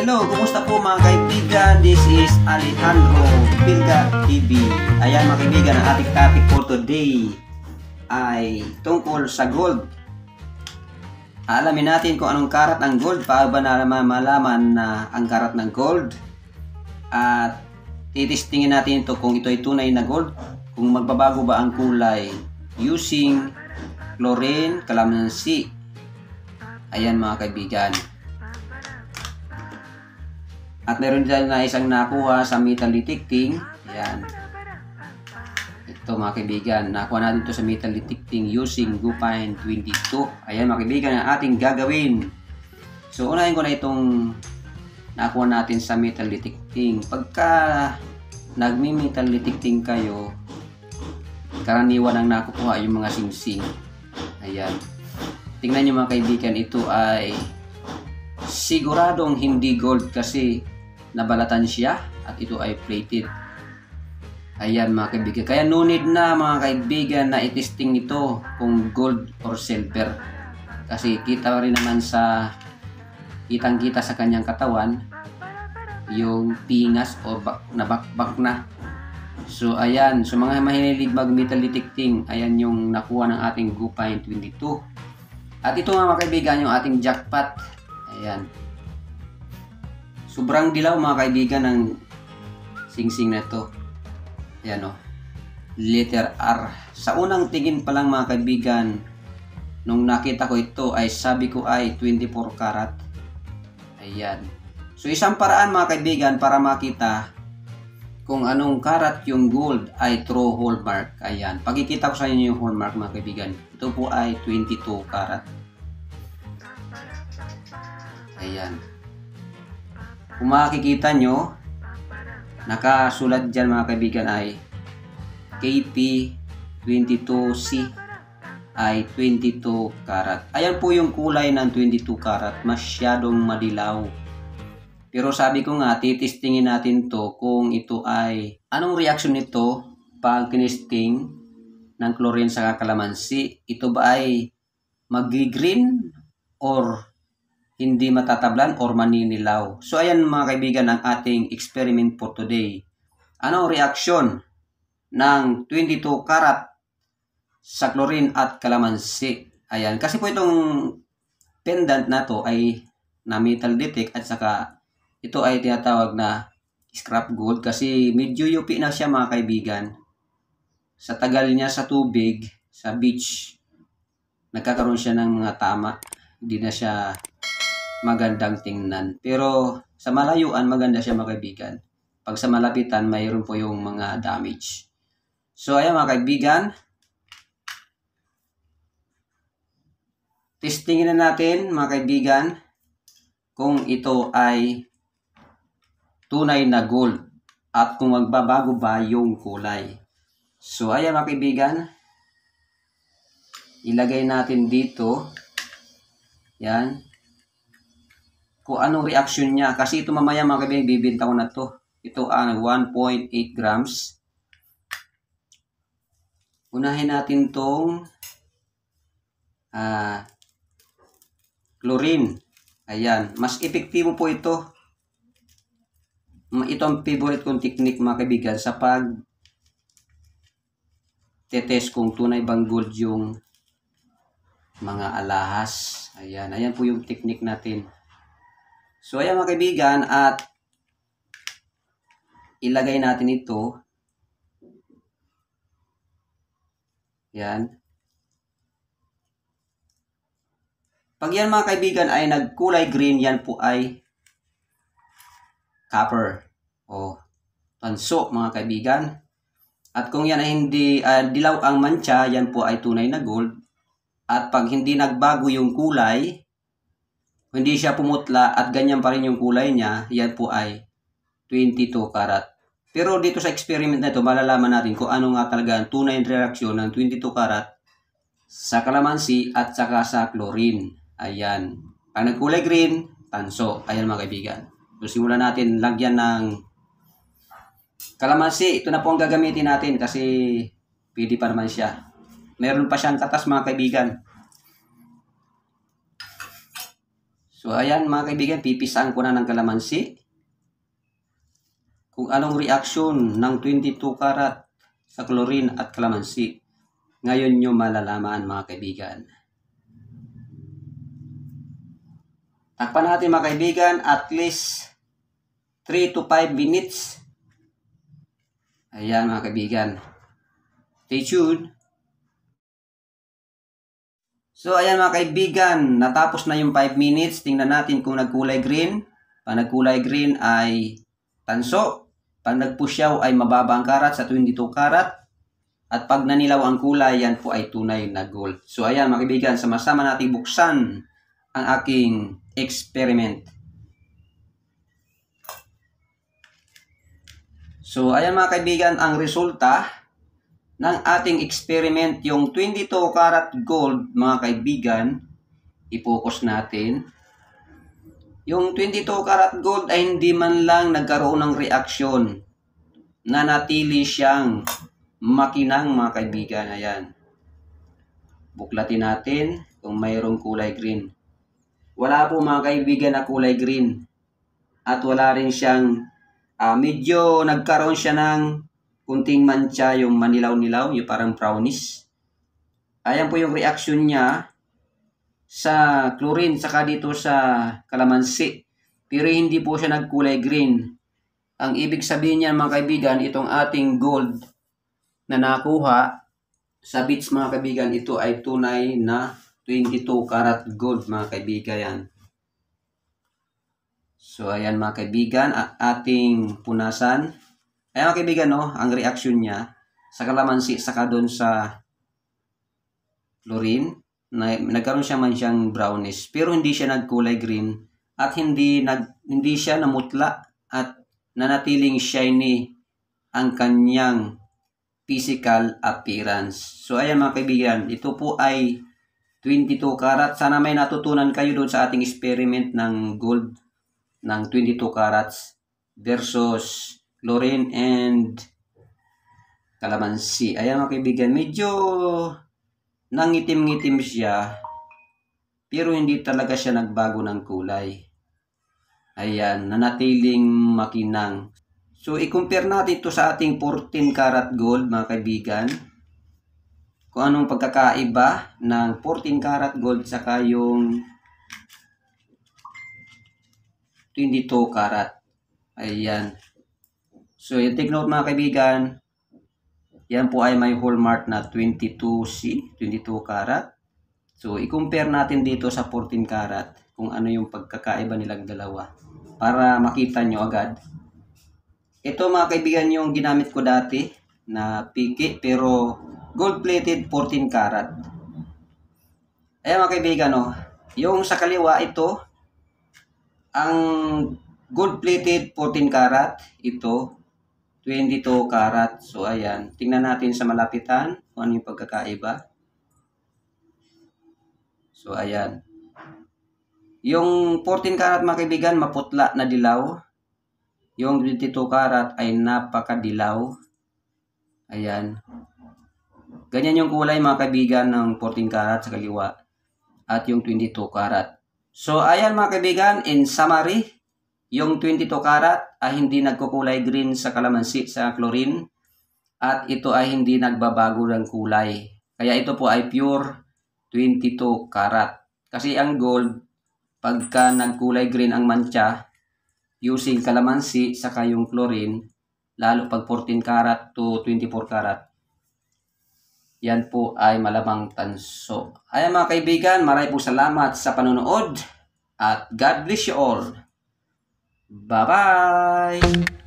Hello, kumusta po mga kaibigan? This is Alejandro Pilga TV. Ayan mga kaibigan, ang ating topic for today ay tungkol sa gold. Alamin natin kung anong karat ng gold, paano ba malaman na ang karat ng gold. At titistingin natin ito kung ito ay tunay na gold, kung magbabago ba ang kulay using chlorine, calamansi. Ayan mga kaibigan. At meron dyan na isang nakuha sa metal detecting. Ayan. Ito mga kaibigan, nakuha natin ito sa metal detecting using Gupine 22. Ayan mga kaibigan, ang ating gagawin. So unahin ko na itong nakuha natin sa metal detecting. Pagka nagmi-metal detecting kayo, karaniwan ang nakukuha yung mga singsing. Ayan. Tingnan nyo mga kaibigan, ito ay siguradong hindi gold kasi nabalatan siya at ito ay plated. Ayan mga kaibigan. Kaya no need na mga kaibigan na itesting ito kung gold or silver. Kasi kita rin naman sa kitang-kita sa kanyang katawan yung pingas o nabakbak na. So ayan, so mga mahilig mag metal detecting, ayan yung nakuha ng ating Gupine 22. At ito nga mga kaibigan yung ating jackpot. Ayan. Sobrang dilaw mga kaibigan ng singsing na ito. Ayan o. Letter R. Sa unang tingin pa lang mga kaibigan, nung nakita ko ito ay sabi ko ay 24 karat. Ayan. So isang paraan mga kaibigan para makita kung anong karat yung gold ay true hallmark. Ayan. Pagkikita ko sa inyo yung hallmark mga kaibigan. Ito po ay 22 karat. Ayan. Kung makikita nyo, nakasulat dyan mga kaibigan ay KP22C ay 22 karat. Ayan po yung kulay ng 22 karat. Masyadong madilaw. Pero sabi ko nga, titistingin natin to kung ito ay anong reaction nito pag tinisting ng chlorine sa calamansi. Ito ba ay mag-green or hindi matatablan or maninilaw. So ayan mga kaibigan ang ating experiment for today. Ano reaksyon ng 22 karat sa chlorine at calamansi? Ayan, kasi po itong pendant na to ay na metal detect at saka ito ay tinatawag na scrap gold kasi medyo yupi na siya mga kaibigan. Sa tagal niya sa tubig, sa beach, nagkakaroon siya ng mga tama. Hindi na siya magandang tingnan. Pero sa malayuan, maganda siya mga kaibigan. Pag sa malapitan, mayroon po yung mga damage. So, ayan mga kaibigan. Testingin na natin mga kaibigan kung ito ay tunay na gold at kung magbabago ba yung kulay. So, ayan mga kaibigan. Ilagay natin dito. Yan. Kung anong reaction niya. Kasi ito mamaya mga kaibigan, bibinta ko na to. Ito ang 1.8 grams. Unahin natin tong chlorine. Ayan. Mas epektibo po ito. Ito ang favorite kong technique mga kaibigan sa pag tetest kung tunay bang gold yung mga alahas. Ayan. Ayan po yung technique natin. So ayan mga kaibigan at ilagay natin ito. Yan. Pag yan mga kaibigan ay nagkulay green, yan po ay copper o tanso mga kaibigan. At kung yan ay hindi dilaw ang mancha, yan po ay tunay na gold. At pag hindi nagbago yung kulay, hindi siya pumutla at ganyan pa rin yung kulay niya, yan po ay 22 karat. Pero dito sa experiment na ito, malalaman natin kung ano nga talaga ang tunay na reaksyon ng 22 karat sa calamansi at saka sa chlorine. Ayan. Pag nagkulay green, tanso. Ayan mga kaibigan. So simulan natin lagyan ng calamansi. Ito na po ang gagamitin natin kasi pwede pa naman siya. Meron pa siyang katas mga kaibigan. So ayan mga kaibigan, pipisaan ko na ng kalamansi. Kung anong reaksyon ng 22 karat sa chlorine at kalamansi. Ngayon nyo malalaman mga kaibigan. Takpan natin mga kaibigan at least 3 to 5 minutes. Ayan mga kaibigan. Stay tuned. So ayan mga kaibigan, natapos na yung 5 minutes. Tingnan natin kung nagkulay green. Pag nagkulay green ay tanso. Pag nagpusyaw ay mababa ang karat sa 22 karat. At pag nanilaw ang kulay, yan po ay tunay na gold. So ayan mga kaibigan, sama-sama natin buksan ang aking experiment. So ayan mga kaibigan, ang resulta ng ating experiment, yung 22 karat gold mga kaibigan, i-focus natin. Yung 22 karat gold ay hindi man lang nagkaroon ng reaksyon. Nanatili siyang makinang mga kaibigan. Ayan. Buklatin natin kung mayroong kulay green. Wala po mga kaibigan na kulay green. At wala rin siyang, medyo nagkaroon siya ng kunting mancha, yung manilaw-nilaw, yung parang brownish. Ayan po yung reaction niya sa chlorine, saka dito sa kalamansi. Pero hindi po siya nagkulay green. Ang ibig sabihin niya mga kaibigan, itong ating gold na nakuha sa beads mga kaibigan, ito ay tunay na 22 karat gold mga kaibigan yan. So ayan mga kaibigan, ating punasan. Ayan mga kaibigan, no, ang reaction niya sa kalamansi saka doon sa chlorine, nagkaroon siya man siyang brownish, pero hindi siya nagkulay green at hindi siya namutla at nanatiling shiny ang kanyang physical appearance. So ayan mga kaibigan, ito po ay 22 karat. Sana may natutunan kayo doon sa ating experiment ng gold ng 22 carats versus chlorine and kalamansi. Ayan mga kaibigan, medyo nangitim-ngitim siya, pero hindi talaga siya nagbago ng kulay. Ayan, nanatiling makinang. So, i-compare natin ito sa ating 14 karat gold mga kaibigan. Kung anong pagkakaiba ng 14 karat gold saka yung 22 karat. Ayan. So, yung take note mga kaibigan, yan po ay may hallmark na 22C, 22 karat. So, i-compare natin dito sa 14 karat kung ano yung pagkakaiba nilang dalawa para makita nyo agad. Ito mga kaibigan yung ginamit ko dati na piki pero gold-plated 14 karat. Ayan mga kaibigan, no? Yung sa kaliwa ito, ang gold-plated 14 karat, ito 22 karat. So ayan, tingnan natin sa malapitan kung ano yung pagkakaiba. So ayan. Yung 14 karat mga kaibigan, maputla na dilaw. Yung 22 karat ay napakadilaw. Ayan. Ganyan yung kulay mga kaibigan ng 14 karat sa kaliwa at yung 22 karat. So ayan mga kaibigan, in summary, yung 22 karat ay hindi nagkukulay green sa kalamansi sa chlorine at ito ay hindi nagbabago ng kulay. Kaya ito po ay pure 22 karat. Kasi ang gold, pagka nagkulay green ang mancha, using kalamansi saka yung chlorine, lalo pag 14 karat to 24 karat, yan po ay malamang tanso. Ayan mga kaibigan, maraming po salamat sa panonood at God bless you all. Bye-bye!